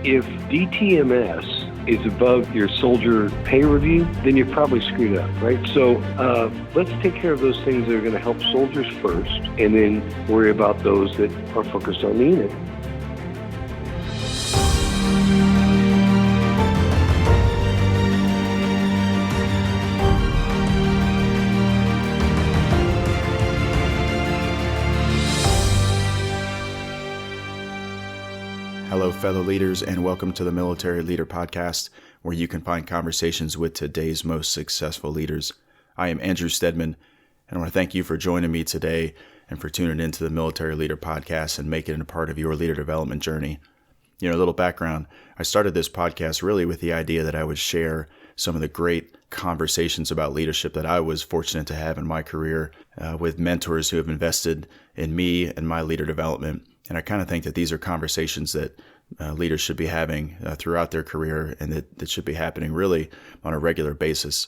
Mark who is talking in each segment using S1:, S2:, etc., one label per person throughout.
S1: If DTMS is above your soldier pay review, then you're probably screwed up, right? So let's take care of those things that are going to help soldiers first, and then worry about those that are focused on the unit.
S2: Hello, fellow leaders, and welcome to the Military Leader Podcast, where you can find conversations with today's most successful leaders. I am Andrew Stedman, and I want to thank you for joining me today and for tuning into the Military Leader Podcast and making it a part of your leader development journey. You know, a little background, I started this podcast really with the idea that I would share some of the great conversations about leadership that I was fortunate to have in my career with mentors who have invested in me and my leader development. And I kind of think that these are conversations that leaders should be having throughout their career, and that should be happening really on a regular basis.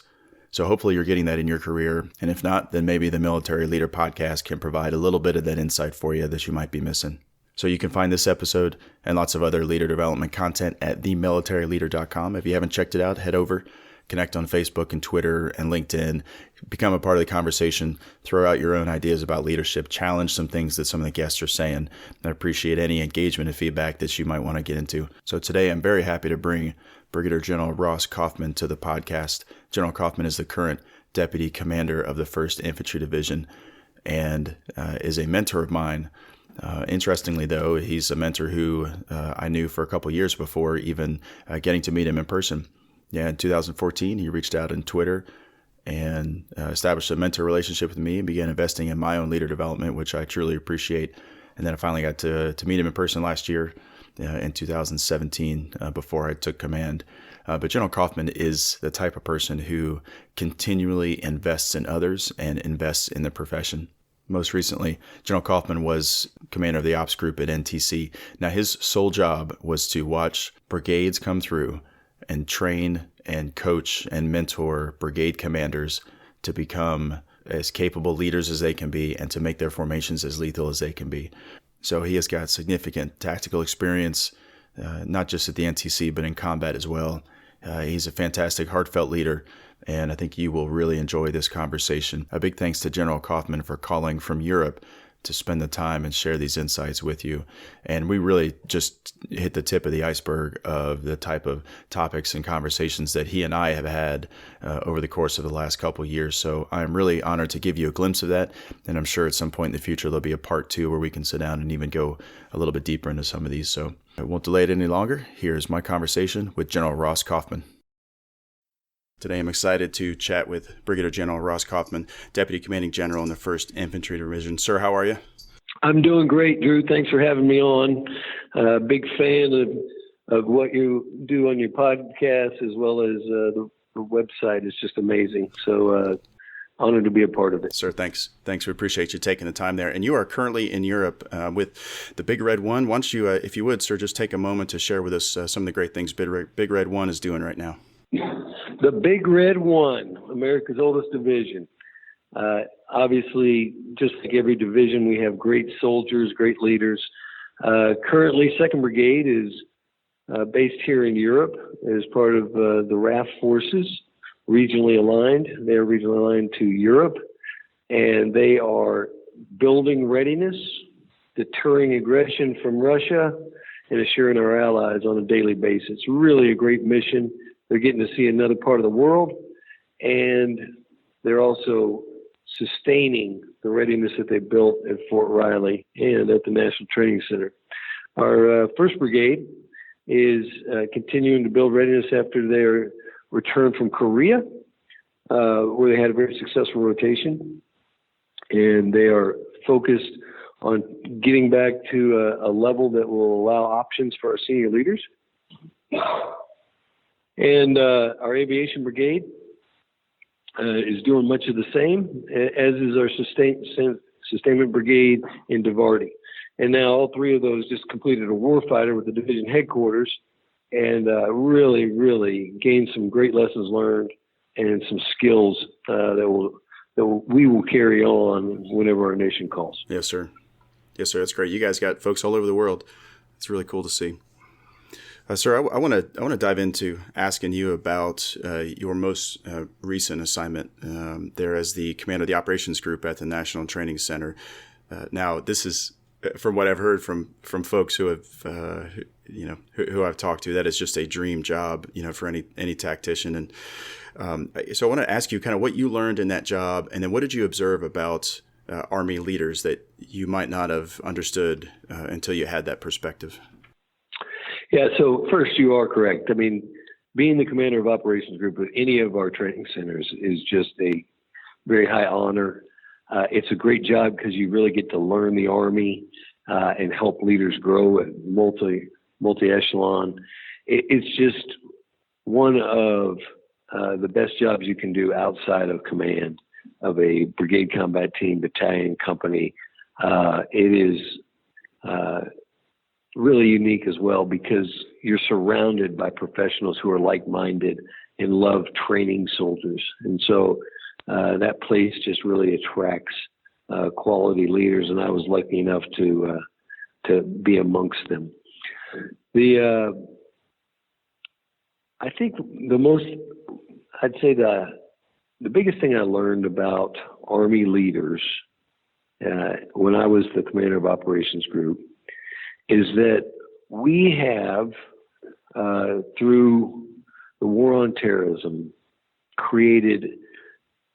S2: So hopefully you're getting that in your career. And if not, then maybe the Military Leader Podcast can provide a little bit of that insight for you that you might be missing. So you can find this episode and lots of other leader development content at themilitaryleader.com. If you haven't checked it out, head over. Connect on Facebook and Twitter and LinkedIn. Become a part of the conversation. Throw out your own ideas about leadership. Challenge some things that some of the guests are saying. I appreciate any engagement and feedback that you might want to get into. So today I'm very happy to bring Brigadier General Ross Coffman to the podcast. General Coffman is the current Deputy Commander of the 1st Infantry Division and is a mentor of mine. Interestingly, though, he's a mentor who I knew for a couple years before even getting to meet him in person. Yeah, in 2014, he reached out on Twitter and established a mentor relationship with me and began investing in my own leader development, which I truly appreciate. And then I finally got to meet him in person last year in 2017 before I took command. But General Coffman is the type of person who continually invests in others and invests in the profession. Most recently, General Coffman was commander of the ops group at NTC. Now, his sole job was to watch brigades come through and train and coach and mentor brigade commanders to become as capable leaders as they can be and to make their formations as lethal as they can be. So he has got significant tactical experience, not just at the NTC, but in combat as well. He's a fantastic, heartfelt leader, and I think you will really enjoy this conversation. A big thanks to General Coffman for calling from Europe to spend the time and share these insights with you. And we really just hit the tip of the iceberg of the type of topics and conversations that he and I have had over the course of the last couple of years. So I'm really honored to give you a glimpse of that. And I'm sure at some point in the future, there'll be a part 2 where we can sit down and even go a little bit deeper into some of these. So I won't delay it any longer. Here's my conversation with General Ross Coffman. Today, I'm excited to chat with Brigadier General Ross Coffman, Deputy Commanding General in the 1st Infantry Division. Sir, how are you?
S1: I'm doing great, Drew. Thanks for having me on. Big fan of what you do on your podcast, as well as the website is just amazing. So honored to be a part of it.
S2: Sir, thanks. Thanks. We appreciate you taking the time there. And you are currently in Europe with the Big Red 1. Why don't you, if you would, sir, just take a moment to share with us some of the great things Big Red 1 is doing right now.
S1: The Big Red 1, America's oldest division. Obviously, just like every division, we have great soldiers, great leaders. Currently, 2nd Brigade is based here in Europe as part of the RAF forces, regionally aligned. They're regionally aligned to Europe, and they are building readiness, deterring aggression from Russia, and assuring our allies on a daily basis. Really a great mission. They're getting to see another part of the world, and they're also sustaining the readiness that they built at Fort Riley and at the National Training Center. Our 1st Brigade is continuing to build readiness after their return from Korea, where they had a very successful rotation, and they are focused on getting back to a level that will allow options for our senior leaders. And our Aviation Brigade is doing much of the same, as is our Sustainment Brigade in Devarty. And now all 3 of those just completed a warfighter with the division headquarters and really gained some great lessons learned and some skills that we will carry on whenever our nation calls.
S2: Yes, sir. Yes, sir. That's great. You guys got folks all over the world. It's really cool to see. Sir, I want to dive into asking you about your most recent assignment there as the commander of the operations group at the National Training Center. Now, this is, from what I've heard from folks who have who I've talked to, that is just a dream job, for any tactician. And so I want to ask you kind of what you learned in that job, and then what did you observe about Army leaders that you might not have understood until you had that perspective?
S1: Yeah, so first, you are correct. I mean, being the commander of operations group at any of our training centers is just a very high honor. It's a great job because you really get to learn the Army and help leaders grow at multi-echelon. It's just one of the best jobs you can do outside of command of a brigade combat team, battalion, company. It is really unique as well because you're surrounded by professionals who are like-minded and love training soldiers. And so that place just really attracts quality leaders, and I was lucky enough to be amongst them. I think the biggest thing I learned about Army leaders when I was the commander of operations group is that we have, through the war on terrorism, created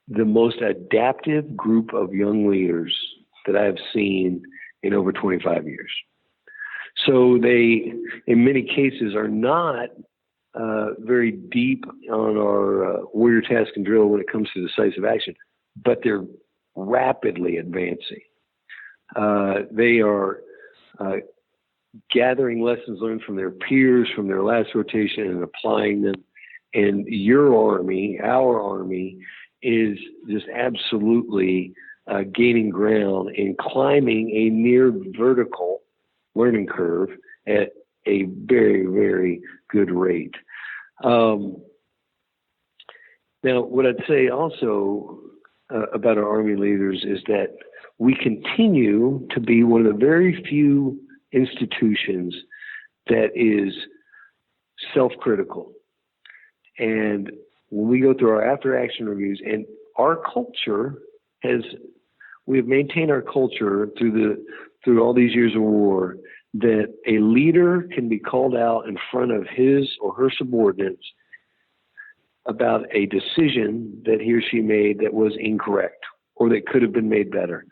S1: the most adaptive group of young leaders that I have seen in over 25 years. So they, in many cases, are not very deep on our warrior task and drill when it comes to decisive action, but they're rapidly advancing. They are gathering lessons learned from their peers, from their last rotation, and applying them. And your Army, our Army, is just absolutely gaining ground and climbing a near vertical learning curve at a very, very good rate. Now, what I'd say also about our Army leaders is that we continue to be one of the very few institutions that is self-critical. And when we go through our after-action reviews, and our culture we have maintained our culture through all these years of war, that a leader can be called out in front of his or her subordinates about a decision that he or she made that was incorrect or that could have been made better.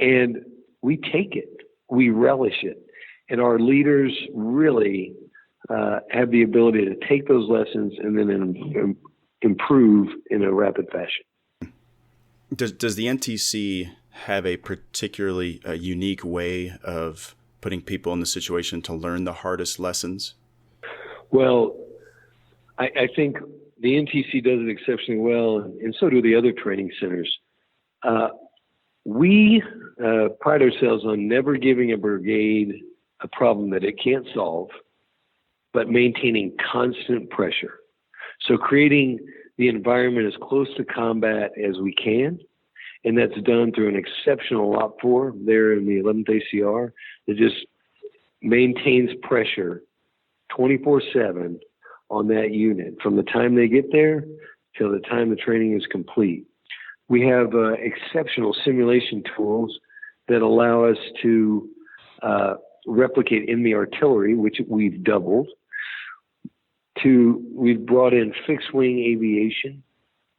S1: And we take it, we relish it. And our leaders really have the ability to take those lessons and then improve in a rapid fashion.
S2: Does the NTC have a particularly unique way of putting people in the situation to learn the hardest lessons? Well,
S1: I think the NTC does it exceptionally well, and so do the other training centers. We pride ourselves on never giving a brigade a problem that it can't solve, but maintaining constant pressure. So creating the environment as close to combat as we can, and that's done through an exceptional OPFOR there in the 11th ACR that just maintains pressure 24/7 on that unit from the time they get there till the time the training is complete. We have exceptional simulation tools that allow us to replicate in the artillery, which we've doubled. We've brought in fixed-wing aviation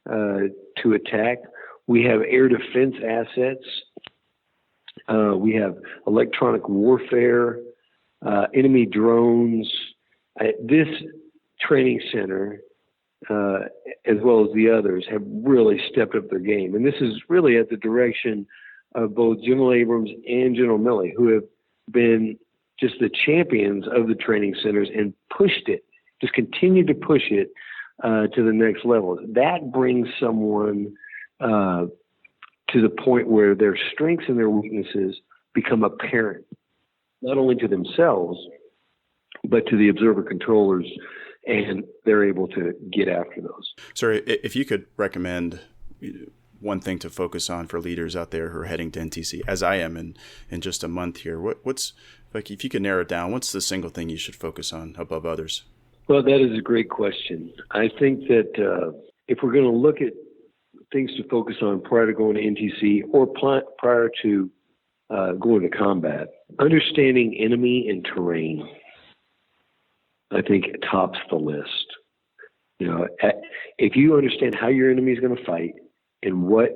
S1: to attack. We have air defense assets. We have electronic warfare, enemy drones. This training center, as well as the others, have really stepped up their game. And this is really at the direction of both General Abrams and General Milley, who have been just the champions of the training centers and pushed it, just continued to push it to the next level. That brings someone to the point where their strengths and their weaknesses become apparent, not only to themselves, but to the observer controllers, and they're able to get after those.
S2: Sir, if you could recommend one thing to focus on for leaders out there who are heading to NTC, as I am in just a month here, what's like, if you could narrow it down, what's the single thing you should focus on above others?
S1: Well, that is a great question. I think that if we're going to look at things to focus on prior to going to NTC or prior to going to combat, understanding enemy and terrain, I think tops the list. You know, if you understand how your enemy is going to fight and what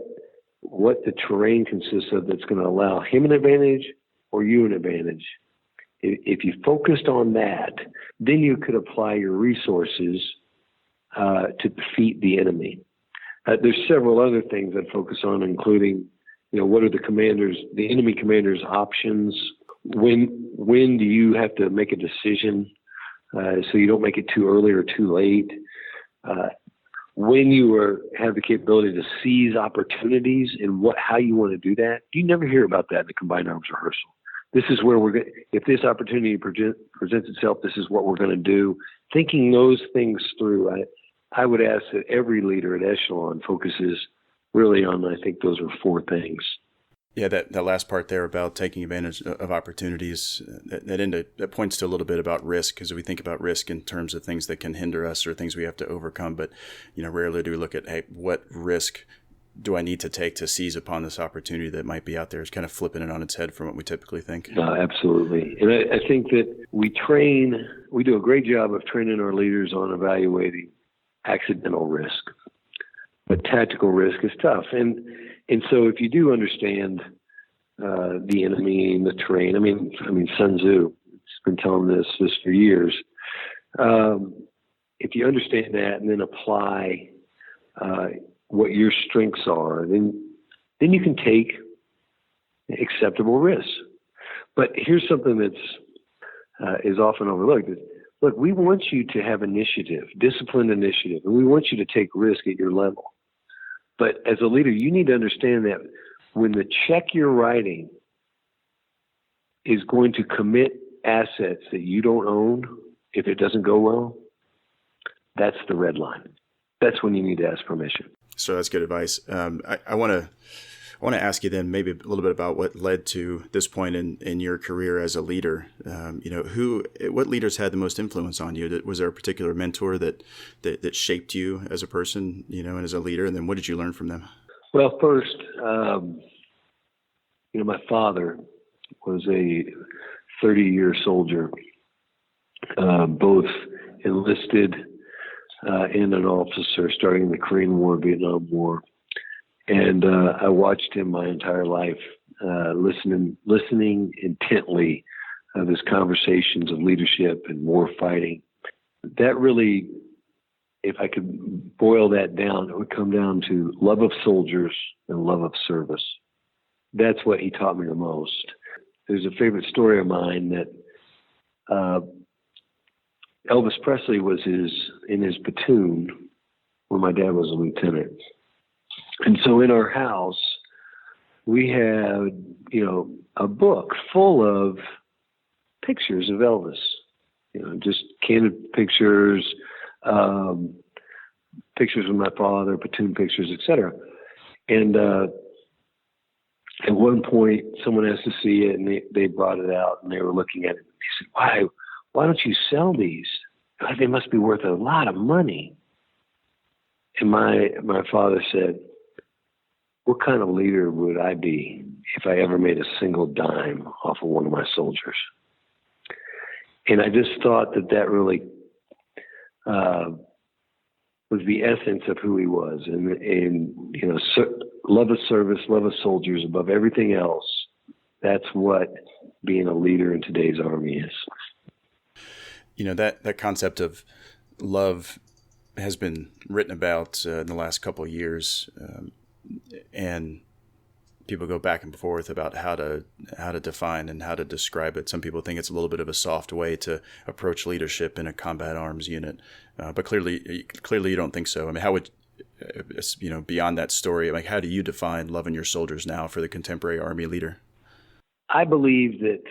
S1: the terrain consists of that's going to allow him an advantage or you an advantage, if you focused on that, then you could apply your resources to defeat the enemy. There's several other things I'd focus on, including, you know, what are the enemy commander's options? When do you have to make a decision so you don't make it too early or too late? When you have the capability to seize opportunities and how you want to do that. You never hear about that in the combined arms rehearsal. This is where if this opportunity presents itself, this is what we're going to do. Thinking those things through, I would ask that every leader at Echelon focuses really on, I think those are 4 things.
S2: Yeah, that last part there about taking advantage of opportunities, that points to a little bit about risk, because we think about risk in terms of things that can hinder us or things we have to overcome. But, you know, rarely do we look at, hey, what risk do I need to take to seize upon this opportunity that might be out there? It's kind of flipping it on its head from what we typically think.
S1: Absolutely. And I think that we do a great job of training our leaders on evaluating accidental risk. But tactical risk is tough. And so if you do understand the enemy and the terrain, I mean Sun Tzu has been telling this for years. If you understand that and then apply what your strengths are, then you can take acceptable risks. But here's something that's is often overlooked. Look, we want you to have initiative, disciplined initiative, and we want you to take risk at your level. But as a leader, you need to understand that when the check you're writing is going to commit assets that you don't own, if it doesn't go well, that's the red line. That's when you need to ask permission.
S2: So that's good advice. I want to ask you then maybe a little bit about what led to this point in your career as a leader. What leaders had the most influence on you? Was there a particular mentor that shaped you as a person, you know, and as a leader? And then what did you learn from them?
S1: Well, first, my father was a 30-year soldier, both enlisted and an officer, starting in the Korean War, Vietnam War. And I watched him my entire life, listening intently of his conversations of leadership and war fighting. That really, if I could boil that down, it would come down to love of soldiers and love of service. That's what he taught me the most. There's a favorite story of mine that Elvis Presley was in his platoon when my dad was a lieutenant. And so in our house, we had, a book full of pictures of Elvis, just candid pictures, pictures of my father, platoon pictures, etc. And at one point, someone asked to see it, and they brought it out, and they were looking at it. And they said, why don't you sell these? They must be worth a lot of money. And my father said, what kind of leader would I be if I ever made a single dime off of one of my soldiers? And I just thought that really was the essence of who he was. And love of service, love of soldiers above everything else. That's what being a leader in today's Army is.
S2: That concept of love has been written about in the last couple of years, and people go back and forth about how to define and how to describe it. Some people think it's a little bit of a soft way to approach leadership in a combat arms unit, but clearly you don't think so. I mean, how would beyond that story, like, how do you define loving your soldiers now for the contemporary Army leader?
S1: I believe that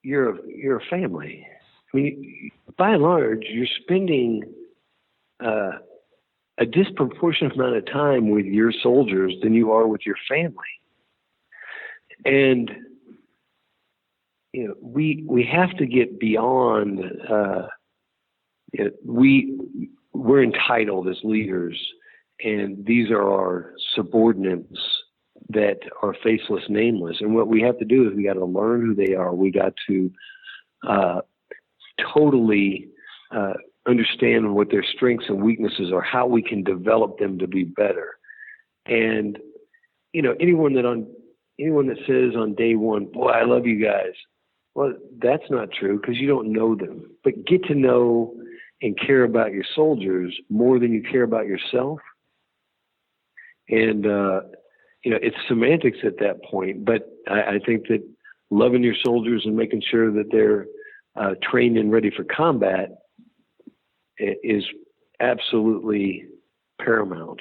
S1: you're a family. I mean, by and large, you're spending a disproportionate amount of time with your soldiers than you are with your family. And we have to get beyond. We're entitled as leaders, and these are our subordinates that are faceless, nameless. And what we have to do is we got to learn who they are. We got to totally understand what their strengths and weaknesses are, how we can develop them to be better. And anyone that says on day one, "Boy, I love you guys," well, that's not true, because you don't know them. But get to know and care about your soldiers more than you care about yourself. And it's semantics at that point. But I think that loving your soldiers and making sure that they're trained and ready for combat is absolutely paramount.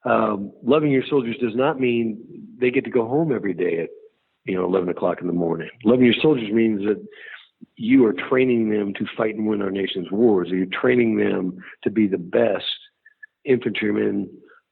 S1: Loving your soldiers does not mean they get to go home every day at 11 o'clock in the morning. Loving your soldiers means that you are training them to fight and win our nation's wars. You're training them to be the best infantrymen,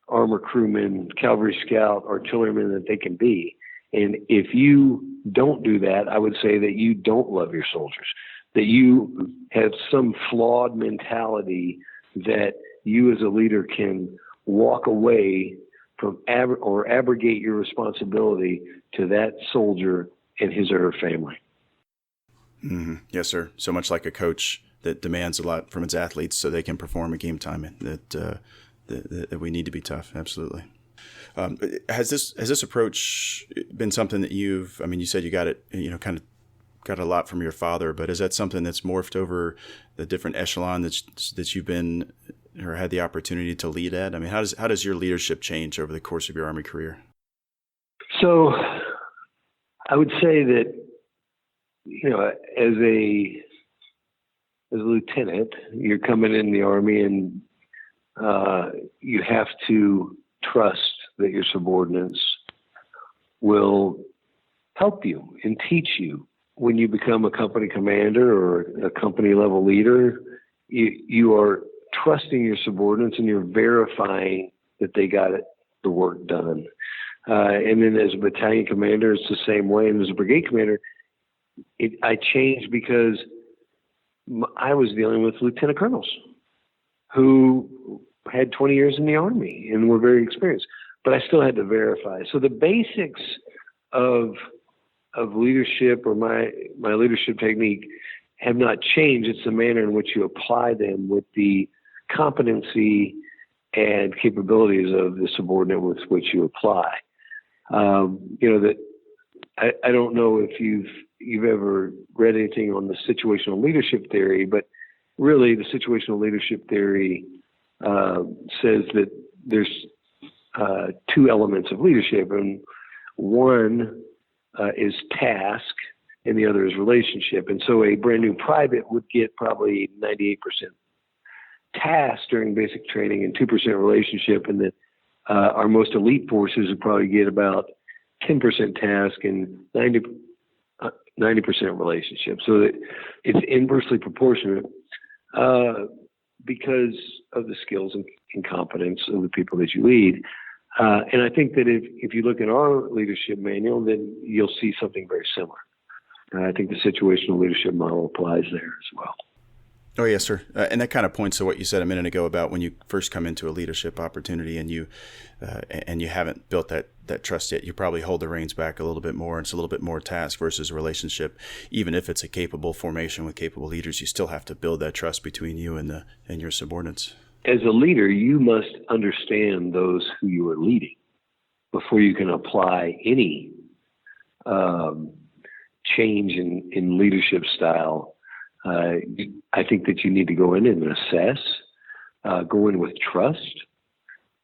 S1: armor crewmen, cavalry scout, artillerymen that they can be. And if you don't do that, I would say that you don't love your soldiers, that you have some flawed mentality that you as a leader can walk away from or abrogate your responsibility to that soldier and his or her family.
S2: Mm-hmm. Yes, sir. So much like a coach that demands a lot from its athletes so they can perform at game time, that we need to be tough. Absolutely. Has this approach been something that you said you got it, kind of got a lot from your father, but is that something that's morphed over the different echelon that you've been or had the opportunity to lead at? I mean, how does your leadership change over the course of your Army career?
S1: So I would say that, as a lieutenant, you're coming in the Army, and you have to trust that your subordinates will help you and teach you. When you become a company commander or a company level leader, you are trusting your subordinates and you're verifying that they got the work done. And then as a battalion commander, it's the same way. And as a brigade commander, I changed because I was dealing with lieutenant colonels who had 20 years in the Army and were very experienced, but I still had to verify. So the basics of leadership, or my leadership technique, have not changed. It's the manner in which you apply them with the competency and capabilities of the subordinate with which you apply. That I don't know if you've ever read anything on the situational leadership theory, but really the situational leadership theory says that there's two elements of leadership, and one is task and the other is relationship. And so a brand new private would get probably 98% task during basic training and 2% relationship, and that our most elite forces would probably get about 10% task and 90% relationship. So that it's inversely proportionate because of the skills and competence of the people that you lead. And I think that if you look at our leadership manual, then you'll see something very similar. I think the situational leadership model applies there as well.
S2: Oh, yes, sir. And that kind of points to what you said a minute ago about when you first come into a leadership opportunity and you haven't built that trust yet, you probably hold the reins back a little bit more. And it's a little bit more task versus relationship. Even if it's a capable formation with capable leaders, you still have to build that trust between you and your subordinates. As
S1: a leader, you must understand those who you are leading before you can apply any change in leadership style. I think that you need to go in and assess, go in with trust,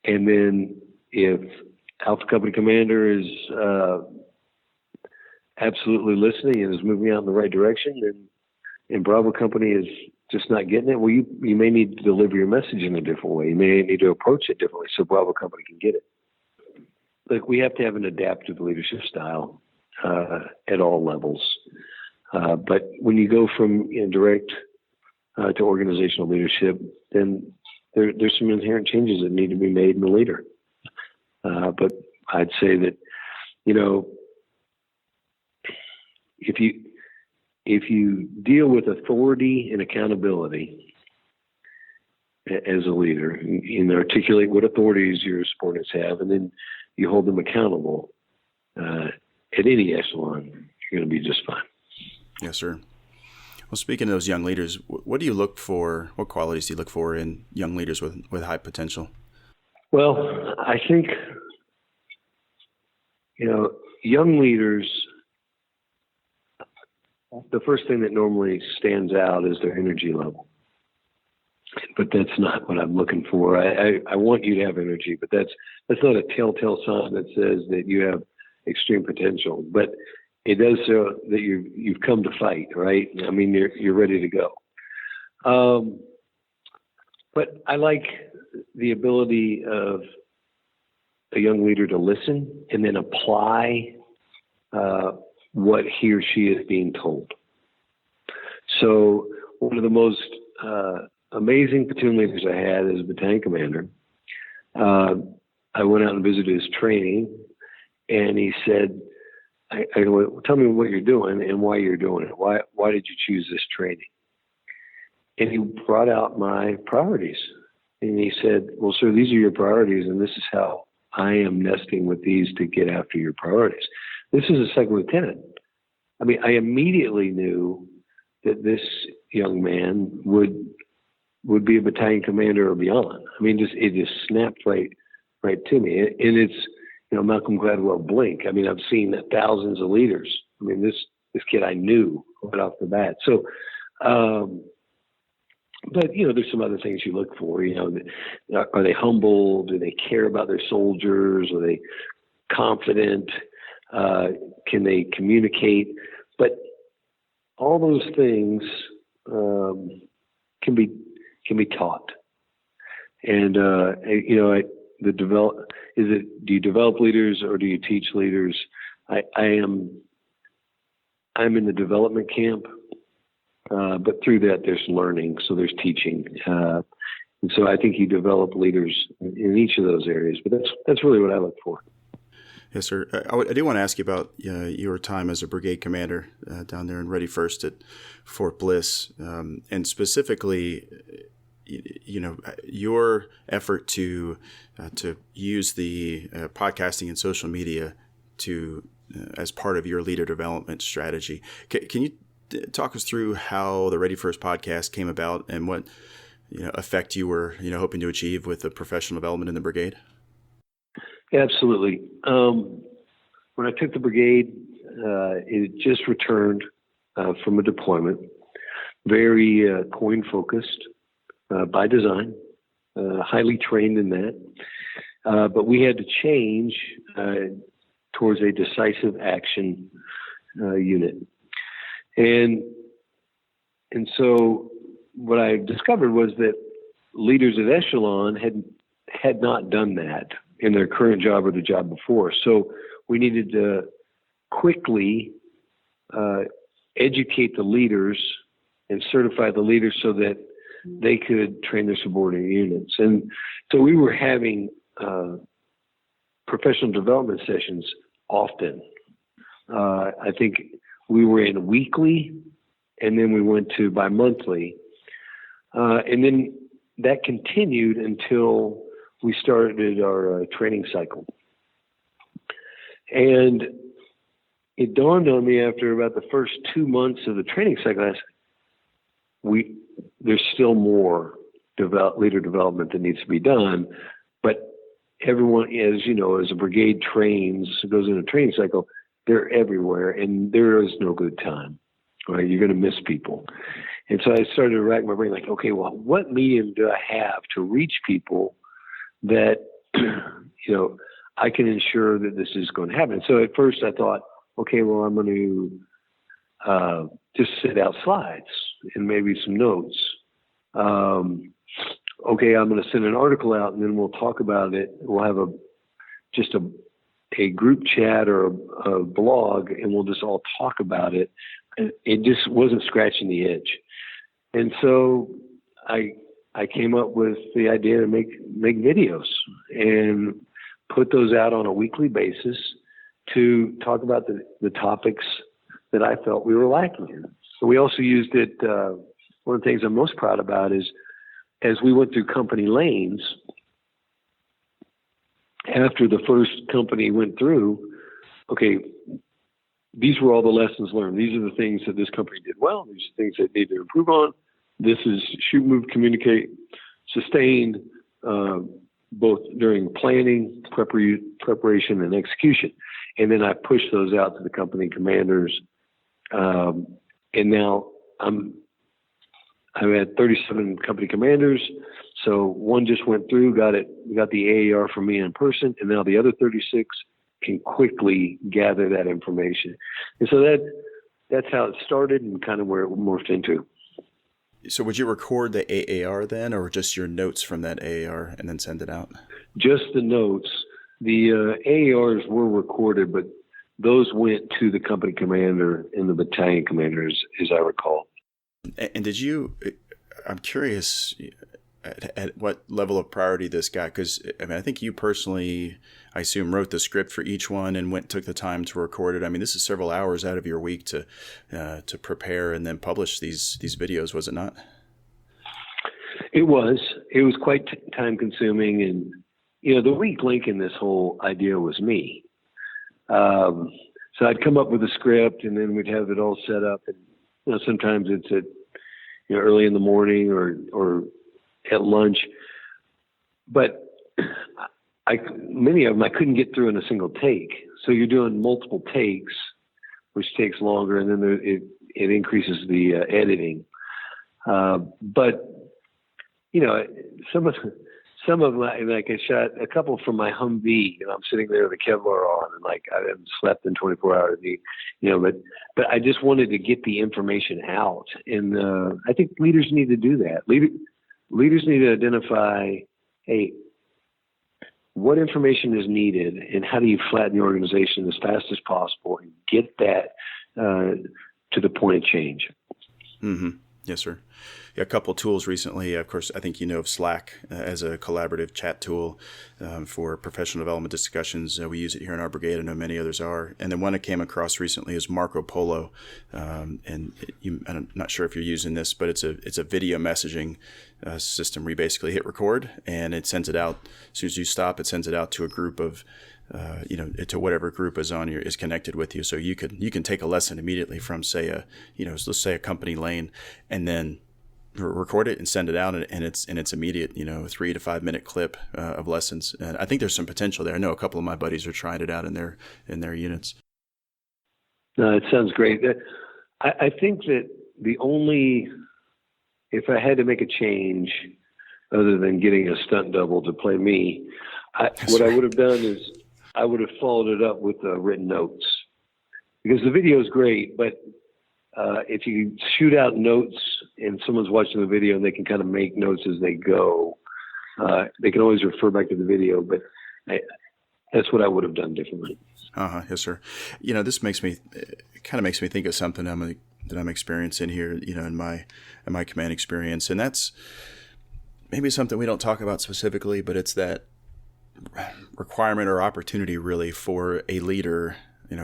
S1: and then if Alpha Company Commander is absolutely listening and is moving out in the right direction, and Bravo Company is just not getting it, well, you may need to deliver your message in a different way. You may need to approach it differently so Bravo Company can get it. Like, we have to have an adaptive leadership style at all levels. But when you go from direct to organizational leadership, then there's some inherent changes that need to be made in the leader. But I'd say that, if you deal with authority and accountability as a leader, and articulate what authorities your subordinates have, and then you hold them accountable at any echelon, you're going to be just fine.
S2: Yes, sir. Well, speaking of those young leaders, what do you look for? What qualities do you look for in young leaders with high potential?
S1: Well, I think, young leaders, the first thing that normally stands out is their energy level. But that's not what I'm looking for. I want you to have energy, but that's not a telltale sign that says that you have extreme potential. But it does show that you've come to fight, right? I mean, you're ready to go. But I like the ability of a young leader to listen and then apply what he or she is being told. So one of the most amazing platoon leaders I had as a battalion commander, I went out and visited his training, and he said, I go, tell me what you're doing and why you're doing it. Why did you choose this training? And he brought out my priorities. And he said, well, sir, these are your priorities, and this is how I am nesting with these to get after your priorities. This is a second lieutenant. I mean, I immediately knew that this young man would be a battalion commander or beyond. I mean, it just snapped right to me. And it's, Malcolm Gladwell blink. I mean, I've seen thousands of leaders. I mean, this kid I knew right off the bat. So, but, there's some other things you look for. Are they humble? Do they care about their soldiers? Are they confident? Can they communicate? But all those things can be taught. And do you develop leaders or do you teach leaders? I'm in the development camp, but through that there's learning, so there's teaching, and so I think you develop leaders in each of those areas. But that's really what I look for.
S2: Yes, sir. I do want to ask you about your time as a brigade commander down there in Ready First at Fort Bliss, and specifically, your effort to use the podcasting and social media as part of your leader development strategy. Can you talk us through how the Ready First podcast came about and what effect you were hoping to achieve with the professional development in the brigade?
S1: Absolutely. When I took the brigade, it just returned from a deployment, very coin focused by design, highly trained in that. But we had to change towards a decisive action unit. And so what I discovered was that leaders at Echelon had not done that in their current job or the job before. So we needed to quickly educate the leaders and certify the leaders so that they could train their subordinate units. And so we were having professional development sessions often. I think we were in weekly, and then we went to bi-monthly. And then that continued until we started our training cycle. And it dawned on me after about the first 2 months of the training cycle, there's still more leader development that needs to be done. But everyone, as a brigade goes in a training cycle, they're everywhere, and there is no good time, right? You're going to miss people. And so I started to rack my brain like, okay, well, what medium do I have to reach people that, I can ensure that this is going to happen? So at first I thought, okay, well, I'm going to just send out slides and maybe some notes. Okay, I'm going to send an article out, and then we'll talk about it. We'll have a group chat or a blog, and we'll just all talk about it. It just wasn't scratching the itch. And so I I came up with the idea to make videos and put those out on a weekly basis to talk about the topics that I felt we were lacking in. So we also used it. One of the things I'm most proud about is as we went through company lanes, after the first company went through, okay, these were all the lessons learned. These are the things that this company did well. These are things that need to improve on. This is shoot, move, communicate, sustain, both during planning, preparation, and execution. And then I pushed those out to the company commanders. And now I'm at 37 company commanders. So one just went through, got the AAR from me in person, and now the other 36 can quickly gather that information. And so that's how it started and kind of where it morphed into.
S2: So would you record the AAR then, or just your notes from that AAR and then send it out? Just
S1: the notes. The AARs were recorded, but those went to the company commander and the battalion commanders, as I recall.
S2: And did you, I'm curious at what level of priority this got, because I think you personally, I assume, wrote the script for each one and took the time to record it. I mean, this is several hours out of your week to prepare and then publish these videos, was it not?
S1: It was quite time consuming, and the weak link in this whole idea was me. So I'd come up with a script, and then we'd have it all set up, and sometimes it's at early in the morning or at lunch, but many of them I couldn't get through in a single take. So you're doing multiple takes, which takes longer, and then it increases the editing. But some of my, like I shot a couple from my Humvee, and I'm sitting there with the Kevlar on, and like I haven't slept in 24 hours, but I just wanted to get the information out, and I think leaders need to do that. Leaders need to identify, hey, what information is needed, and how do you flatten the organization as fast as possible and get that to the point of change.
S2: Mm-hmm. Yes, sir. Yeah, a couple of tools recently. Of course, I think you know of Slack as a collaborative chat tool for professional development discussions. We use it here in our brigade. I know many others are. And then one I came across recently is Marco Polo. I'm not sure if you're using this, but it's a video messaging system where you basically hit record and it sends it out. As soon as you stop, it sends it out to a group of to whatever group is connected with you. So you can take a lesson immediately from, say, let's say a company lane, and then record it and send it out, and it's immediate, 3 to 5 minute clip of lessons. And I think there's some potential there. I know a couple of my buddies are trying it out in their units.
S1: No, it sounds great. I think that if I had to make a change other than getting a stunt double to play me, what I would have done is I would have followed it up with written notes, because the video is great, but if you shoot out notes and someone's watching the video and they can kind of make notes as they go, they can always refer back to the video, but that's what I would have done differently.
S2: Yes, sir. This makes me think of something that I'm experiencing here, in my command experience. And that's maybe something we don't talk about specifically, but it's that requirement or opportunity really for a leader,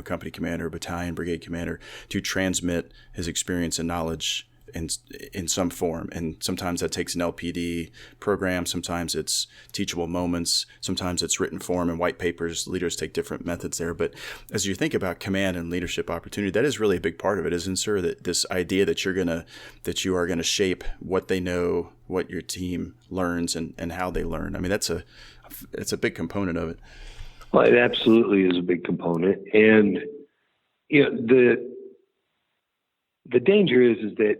S2: company commander, battalion, brigade commander, to transmit his experience and knowledge in some form. And sometimes that takes an LPD program. Sometimes it's teachable moments. Sometimes it's written form and white papers. Leaders take different methods there. But as you think about command and leadership opportunity, that is really a big part of it, isn't it, sir? That this idea that you are gonna shape what they know, what your team learns, and how they learn. I mean, it's a big component of it.
S1: Well, it absolutely is a big component. And, the danger is that,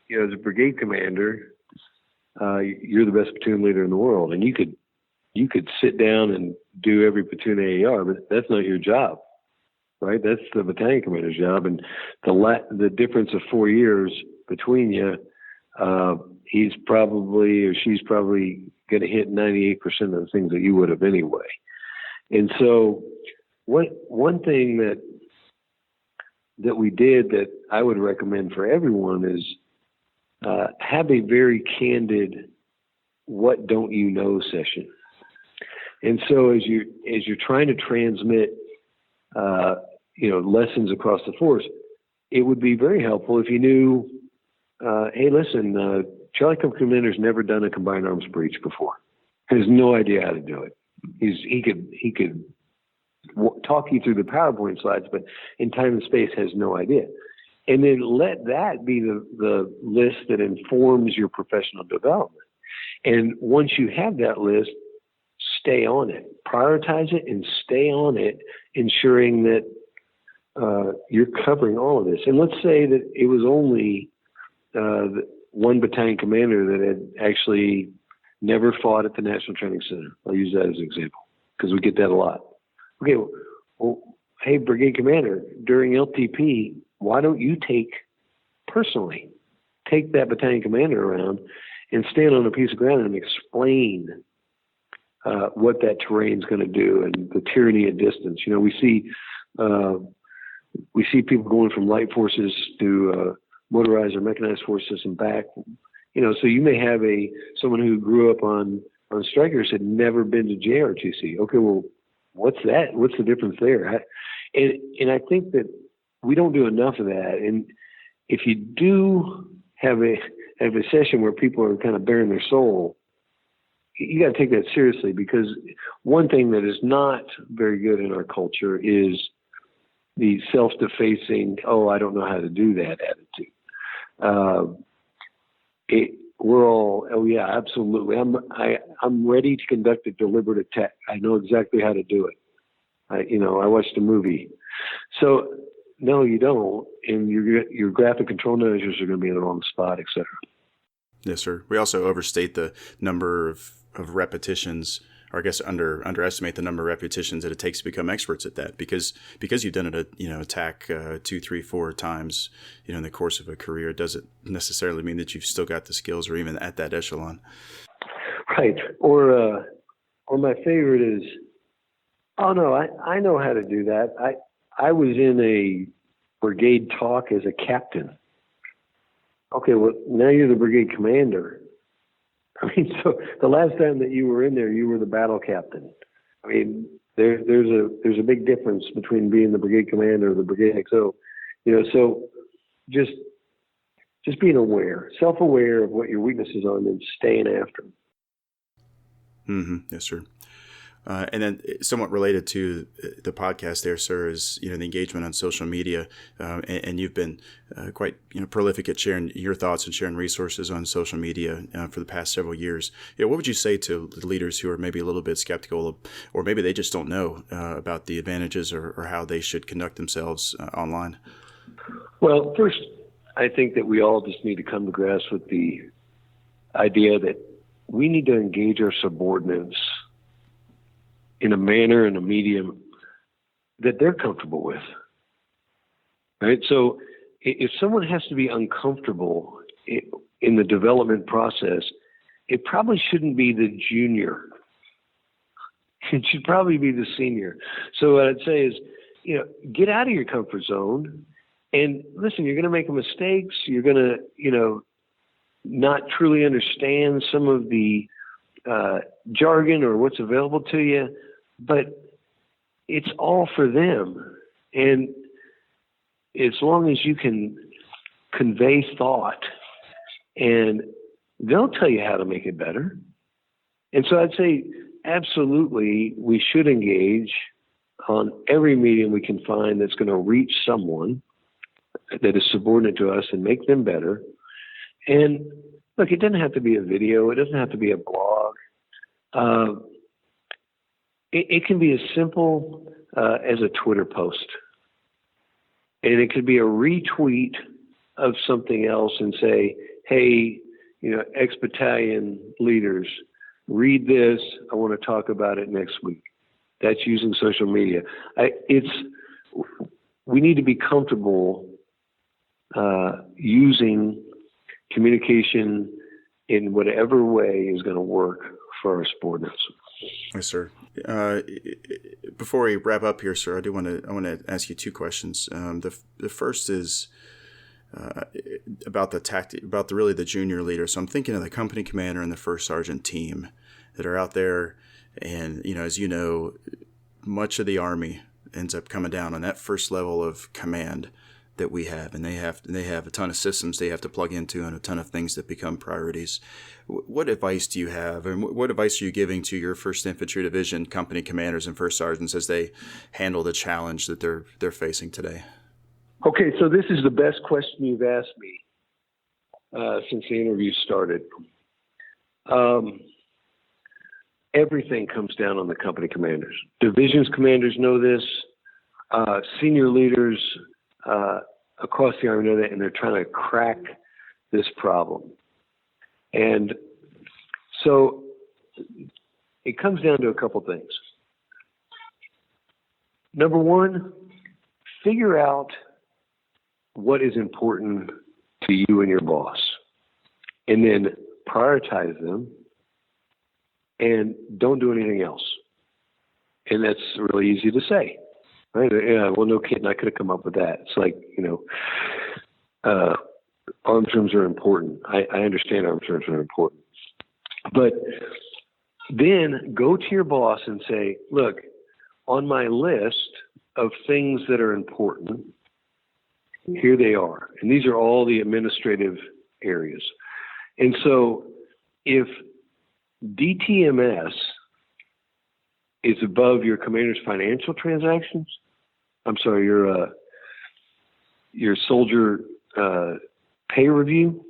S1: as a brigade commander, you're the best platoon leader in the world, and you could sit down and do every platoon AAR, but that's not your job, right? That's the battalion commander's job. And the difference of 4 years between you, he's probably or she's probably going to hit 98% of the things that you would have anyway. And so one thing that we did that I would recommend for everyone is have a very candid what don't you know session. And so as you're trying to transmit, lessons across the force, it would be very helpful if you knew, hey, listen, Charlie Company Commander's never done a combined arms breach before. Has no idea how to do it. He could talk you through the PowerPoint slides, but in time and space has no idea. And then let that be the list that informs your professional development. And once you have that list, stay on it, prioritize it, and stay on it, ensuring that you're covering all of this. And let's say that it was only one battalion commander that had actually never fought at the National Training Center. I'll use that as an example because we get that a lot. Okay, well, hey, brigade commander, during LTP, why don't you take that battalion commander around and stand on a piece of ground and explain what that terrain is going to do and the tyranny of distance. We see people going from light forces to motorized or mechanized forces and back. So you may have someone who grew up on strikers had never been to JRTC. Okay, well, what's that? What's the difference there? And I think that we don't do enough of that. And if you do have a session where people are kind of bearing their soul, you got to take that seriously, because one thing that is not very good in our culture is the self-defacing, oh, I don't know how to do that attitude. We're all, oh yeah, absolutely. I'm ready to conduct a deliberate attack. I know exactly how to do it. I watched a movie. So no, you don't, and your graphic control measures are going to be in the wrong spot, et cetera.
S2: Yes, sir. We also overstate the number of repetitions, or I guess underestimate the number of repetitions that it takes to become experts at that, because you've done it, attack 2, 3, 4 times, in the course of a career. It doesn't necessarily mean that you've still got the skills or even at that echelon.
S1: Right. Or my favorite is, oh no, I know how to do that. I was in a brigade talk as a captain. Okay, well, now you're the brigade commander. I mean, so the last time that you were in there, you were the battle captain. I mean, there's a big difference between being the brigade commander or the brigade XO. So just being aware, self-aware of what your weaknesses are, and then staying after them.
S2: Mm-hmm. Yes, sir. And then somewhat related to the podcast there, sir, is, the engagement on social media. And you've been quite, prolific at sharing your thoughts and sharing resources on social media for the past several years. What would you say to the leaders who are maybe a little bit skeptical, or maybe they just don't know about the advantages or how they should conduct themselves online?
S1: Well, first, I think that we all just need to come to grasp with the idea that we need to engage our subordinates in a manner and a medium that they're comfortable with, right? So if someone has to be uncomfortable in the development process, it probably shouldn't be the junior. It should probably be the senior. So what I'd say is, get out of your comfort zone and listen, you're going to make mistakes. You're going to, not truly understand some of the jargon or what's available to you, but it's all for them. And as long as you can convey thought, and they'll tell you how to make it better. And so I'd say absolutely we should engage on every medium we can find that's going to reach someone that is subordinate to us and make them better. And look, it doesn't have to be a video. It doesn't have to be a blog. It can be as simple as a Twitter post. And it could be a retweet of something else and say, hey, ex-battalion leaders, read this. I want to talk about it next week. That's using social media. We need to be comfortable using communication in whatever way is going to work for our subordinates.
S2: Yes, sir. Before we wrap up here, sir, I want to ask you 2 questions. The first is, about the junior leader. So I'm thinking of the company commander and the first sergeant team that are out there. And, as you know, much of the Army ends up coming down on that first level of command that we have. And they have a ton of systems they have to plug into and a ton of things that become priorities. What advice do you have? And what advice are you giving to your 1st Infantry Division company commanders and first sergeants as they handle the challenge that they're facing today?
S1: Okay, so this is the best question you've asked me since the interview started. Everything comes down on the company commanders. Divisions commanders know this. Senior leaders across the Army know that, and they're trying to crack this problem. And so it comes down to a couple things. Number one, figure out what is important to you and your boss, and then prioritize them, and don't do anything else. And that's really easy to say, right? Yeah, well, no kidding, I could have come up with that. It's like, arms rooms are important. I understand arms rooms are important. But then go to your boss and say, look, on my list of things that are important, here they are. And these are all the administrative areas. And so if DTMS is above your commander's financial transactions, your soldier pay review,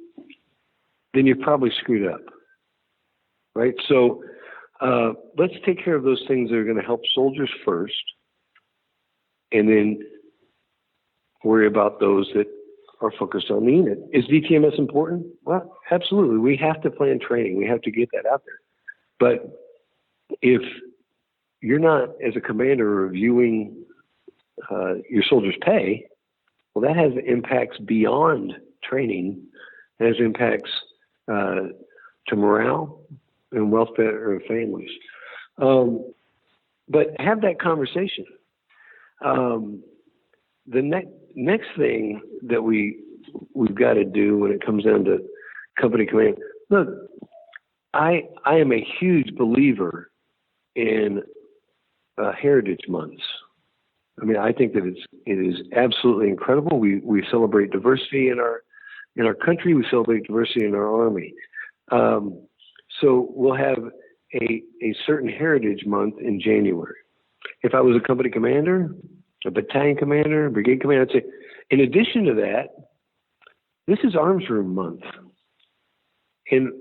S1: then you're probably screwed up, right? So let's take care of those things that are going to help soldiers first, and then worry about those that are focused on the unit. Is DTMS important? Well, absolutely. We have to plan training. We have to get that out there. But if you're not, as a commander, reviewing your soldiers' pay, well, that has impacts beyond training. It has impacts to morale and welfare of families. But have that conversation. The next thing that we've got to do when it comes down to company command, look, I am a huge believer in heritage months. I mean, I think that it is absolutely incredible. We celebrate diversity in our country. We celebrate diversity in our Army. So we'll have a certain heritage month in January. If I was a company commander, a battalion commander, a brigade commander, I'd say, in addition to that, this is Arms Room Month. In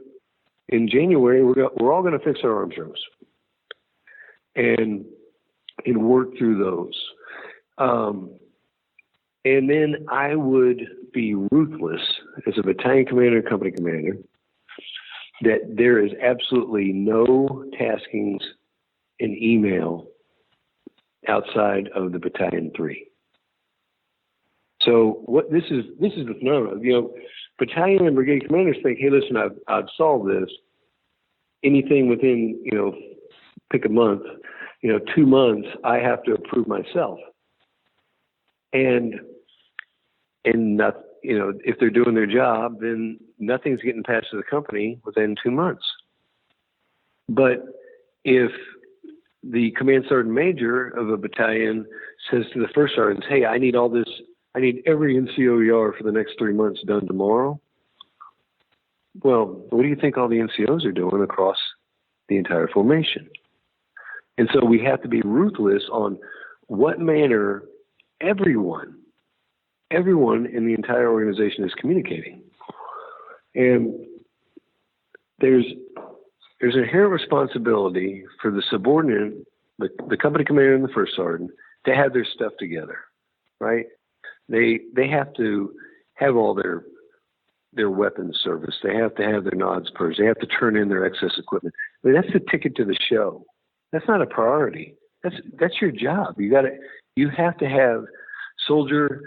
S1: January, we're all going to fix our arms rooms and work through those. And then I would be ruthless as a battalion commander, company commander, that there is absolutely no taskings in email outside of the Battalion 3. So what this is the phenomenon. Battalion and brigade commanders think, hey, listen, I've solved this. Anything within, pick a month, 2 months, I have to approve myself. And not, if they're doing their job, then nothing's getting passed to the company within 2 months. But if the command sergeant major of a battalion says to the first sergeants, hey, I need all this, I need every NCOER for the next 3 months done tomorrow. Well, what do you think all the NCOs are doing across the entire formation? And so we have to be ruthless on what manner everyone in the entire organization is communicating. And there's an inherent responsibility for the subordinate, the company commander and the first sergeant, to have their stuff together, right? They have to have all their weapons serviced. They have to have their nods purged. They have to turn in their excess equipment. I mean, that's the ticket to the show. That's not a priority. That's your job. You have to have soldier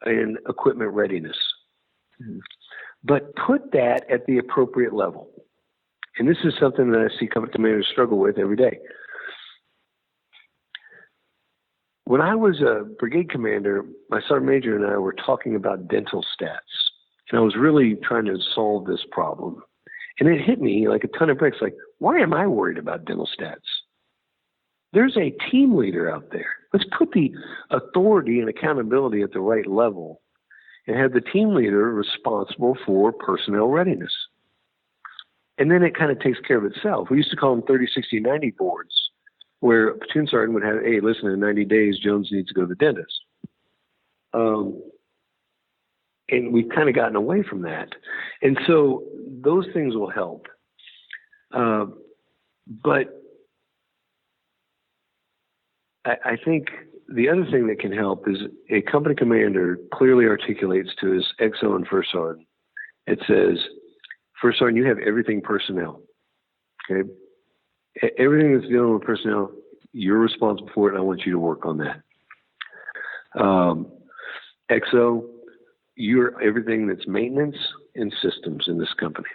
S1: and equipment readiness. But put that at the appropriate level. And this is something that I see company commanders struggle with every day. When I was a brigade commander, my sergeant major and I were talking about dental stats. And I was really trying to solve this problem. And it hit me like a ton of bricks. Like, why am I worried about dental stats? There's a team leader out there. Let's put the authority and accountability at the right level and have the team leader responsible for personnel readiness. And then it kind of takes care of itself. We used to call them 30, 60, 90 boards, where a platoon sergeant would have, hey, listen, in 90 days, Jones needs to go to the dentist. And we've kind of gotten away from that. And so those things will help. But I think the other thing that can help is a company commander clearly articulates to his XO and first sergeant. It says, first sergeant, you have everything personnel. Okay? Everything that's dealing with personnel, you're responsible for it, and I want you to work on that. XO, you're everything that's maintenance and systems in this company.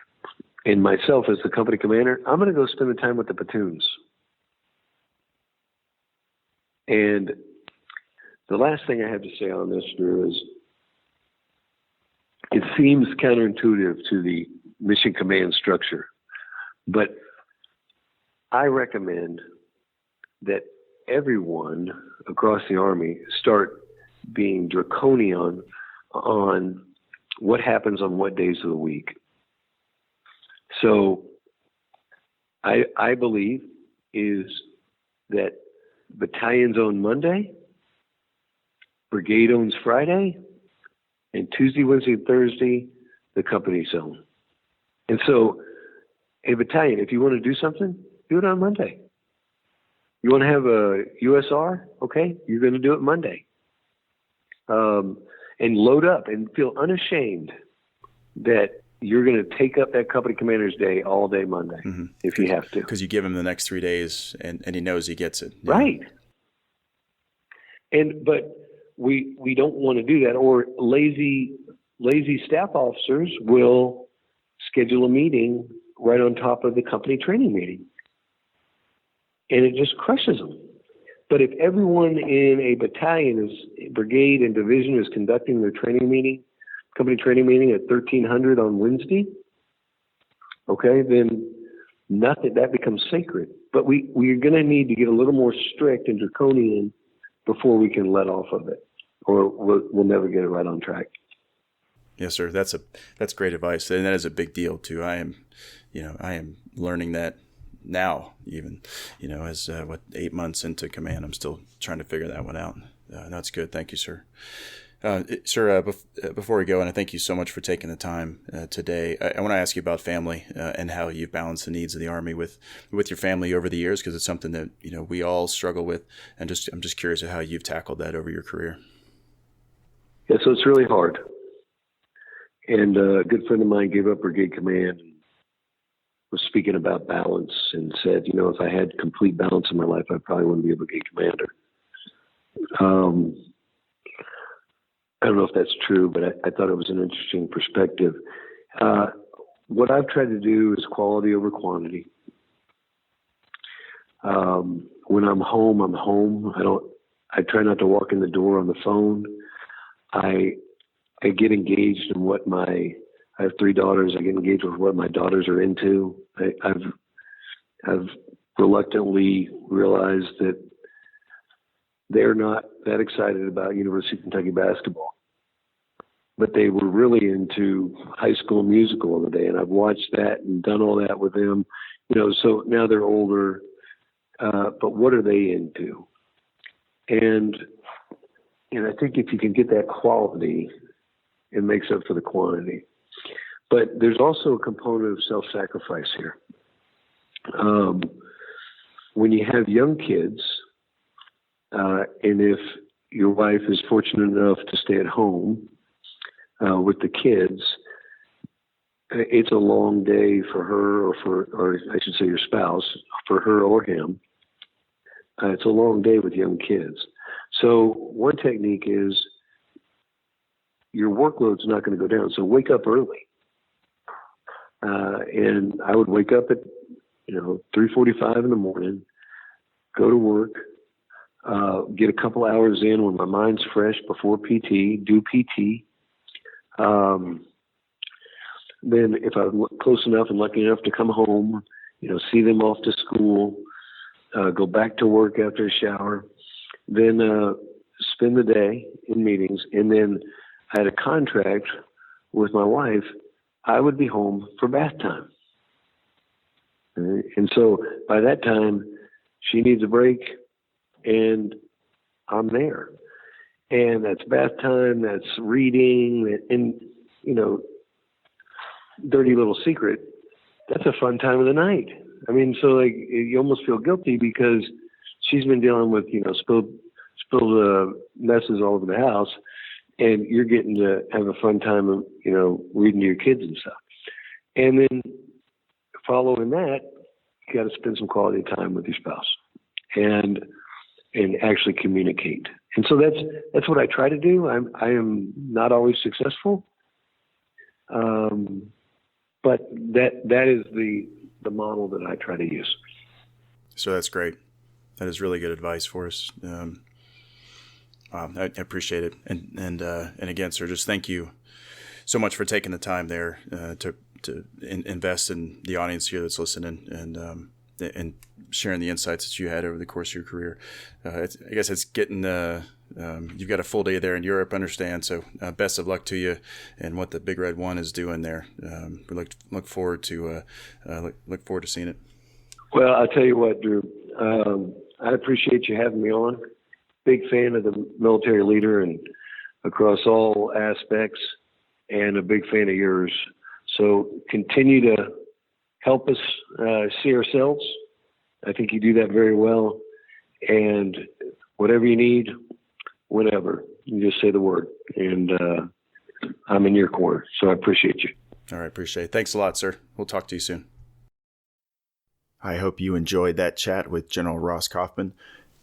S1: And myself, as the company commander, I'm going to go spend the time with the platoons. And the last thing I have to say on this, Drew, is it seems counterintuitive to the mission command structure, but I recommend that everyone across the Army start being draconian on what happens on what days of the week. So I believe is that battalions own Monday, brigade owns Friday, and Tuesday, Wednesday, and Thursday, the company's own. And so a battalion, if you want to do something, do it on Monday. You want to have a USR? Okay, you're going to do it Monday. And load up and feel unashamed that you're going to take up that company commander's day all day Monday, if you have to.
S2: Because you give him the next 3 days and he knows he gets it.
S1: Yeah. Right. But we don't want to do that. Or lazy staff officers will schedule a meeting right on top of the company training meeting. And it just crushes them. But if everyone in a battalion, brigade and division is conducting their training meeting, company training meeting at 1300 on Wednesday, okay, then nothing, that becomes sacred. But we're going to need to get a little more strict and draconian before we can let off of it, or we'll never get it right on track.
S2: Yes, sir. That's great advice, and that is a big deal too. I am learning that now, even, as 8 months into command, I'm still trying to figure that one out. That's good. Thank you, sir. Sir, before we go, and I thank you so much for taking the time today, I want to ask you about family and how you've balanced the needs of the Army with your family over the years, because it's something that we all struggle with, and I'm just curious of how you've tackled that over your career.
S1: Yeah, so it's really hard. And a good friend of mine gave up brigade command and was speaking about balance and said, if I had complete balance in my life, I probably wouldn't be a brigade commander. I don't know if that's true, but I thought it was an interesting perspective. What I've tried to do is quality over quantity. When I'm home, I'm home. I try not to walk in the door on the phone. I get engaged in what I have 3 daughters. I get engaged with what my daughters are into. I've reluctantly realized that they're not that excited about University of Kentucky basketball, but they were really into High School Musical the other day, and I've watched that and done all that with them. So now they're older, but what are they into? And I think if you can get that quality, it makes up for the quantity. But there's also a component of self-sacrifice here. When you have young kids, and if your wife is fortunate enough to stay at home with the kids, it's a long day for her, or I should say your spouse, for her or him. It's a long day with young kids. So one technique is your workload's not going to go down. So wake up early. And I would wake up at 3:45 in the morning, go to work, get a couple hours in when my mind's fresh before PT, do PT. Then if I'm close enough and lucky enough to come home, see them off to school, go back to work after a shower, then spend the day in meetings. And then I had a contract with my wife. I would be home for bath time. And so by that time, she needs a break, and I'm there. And that's bath time, that's reading, and, dirty little secret, that's a fun time of the night. I mean, so like you almost feel guilty because she's been dealing with, spilled messes all over the house, and you're getting to have a fun time of, reading to your kids and stuff. And then following that, you got to spend some quality time with your spouse and actually communicate. And so that's what I try to do. I am not always successful. But that is the model that I try to use.
S2: So that's great. That is really good advice for us. I appreciate it. And again, sir, just thank you so much for taking the time there to invest in the audience here that's listening and sharing the insights that you had over the course of your career. I guess it's getting you've got a full day there in Europe, understand. So best of luck to you and what the Big Red One is doing there. We look forward to seeing it.
S1: Well, I'll tell you what, Drew. I appreciate you having me on. Big fan of the military leader and across all aspects, and a big fan of yours. So continue to help us see ourselves. I think you do that very well. And whatever you need, whenever, you just say the word. And I'm in your corner. So I appreciate you.
S2: All right. Appreciate it. Thanks a lot, sir. We'll talk to you soon. I hope you enjoyed that chat with General Ross Coffman.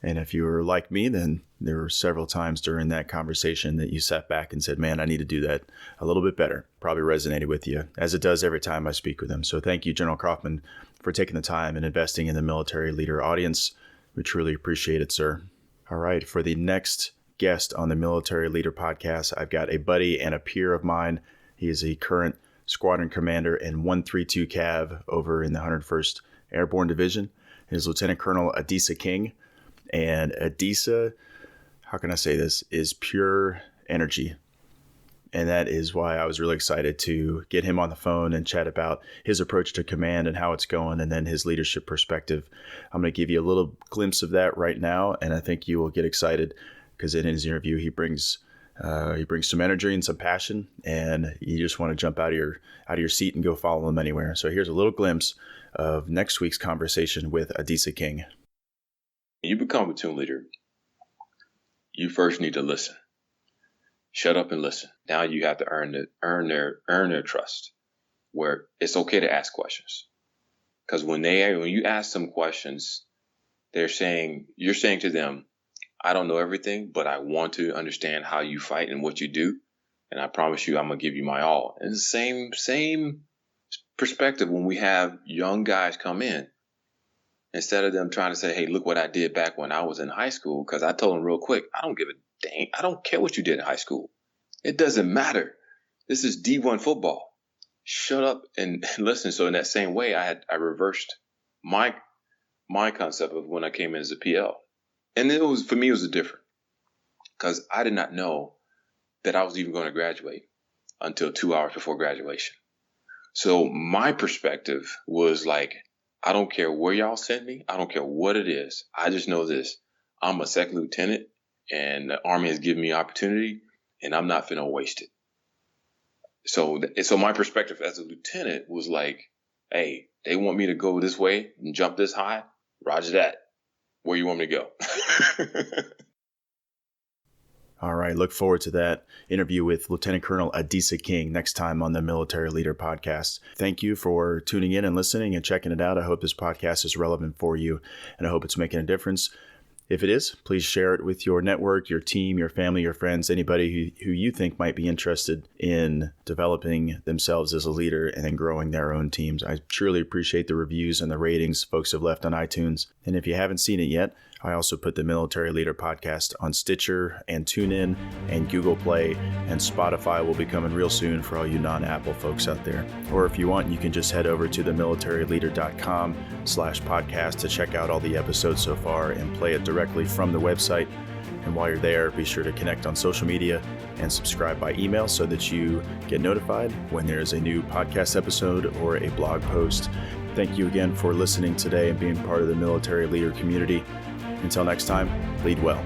S2: And if you were like me, then there were several times during that conversation that you sat back and said, man, I need to do that a little bit better. Probably resonated with you, as it does every time I speak with him. So thank you, General Coffman, for taking the time and investing in the military leader audience. We truly appreciate it, sir. All right. For the next guest on the Military Leader Podcast, I've got a buddy and a peer of mine. He is a current squadron commander in 132 Cav over in the 101st Airborne Division. His Lieutenant Colonel Adisa King. And Adisa, how can I say this, is pure energy. And that is why I was really excited to get him on the phone and chat about his approach to command and how it's going, and then his leadership perspective. I'm going to give you a little glimpse of that right now, and I think you will get excited because in his interview he brings some energy and some passion, and you just want to jump out of your seat and go follow him anywhere. So here's a little glimpse of next week's conversation with Adisa King.
S3: When you become a platoon leader, you first need to listen. Shut up and listen. Now you have to earn their trust, where it's okay to ask questions. Because when you ask them questions, you're saying to them, I don't know everything, but I want to understand how you fight and what you do. And I promise you, I'm going to give you my all. And it's the same perspective when we have young guys come in. Instead of them trying to say, hey, look what I did back when I was in high school. Because I told them real quick, I don't give a dang. I don't care what you did in high school. It doesn't matter. This is D1 football. Shut up and listen. So in that same way, I reversed my concept of when I came in as a PL. And for me, it was different. Because I did not know that I was even going to graduate until 2 hours before graduation. So my perspective was like, I don't care where y'all send me. I don't care what it is. I just know this. I'm a second lieutenant, and the Army has given me opportunity, and I'm not finna waste it. So my perspective as a lieutenant was like, hey, they want me to go this way and jump this high. Roger that. Where you want me to go?
S2: All right. Look forward to that interview with Lieutenant Colonel Adisa King next time on the Military Leader Podcast. Thank you for tuning in and listening and checking it out. I hope this podcast is relevant for you, and I hope it's making a difference. If it is, please share it with your network, your team, your family, your friends, anybody who you think might be interested in developing themselves as a leader and then growing their own teams. I truly appreciate the reviews and the ratings folks have left on iTunes. And if you haven't seen it yet, I also put the Military Leader podcast on Stitcher and TuneIn and Google Play, and Spotify will be coming real soon for all you non-Apple folks out there. Or if you want, you can just head over to themilitaryleader.com/podcast to check out all the episodes so far and play it directly from the website. And while you're there, be sure to connect on social media and subscribe by email so that you get notified when there is a new podcast episode or a blog post. Thank you again for listening today and being part of the Military Leader community. Until next time, lead well.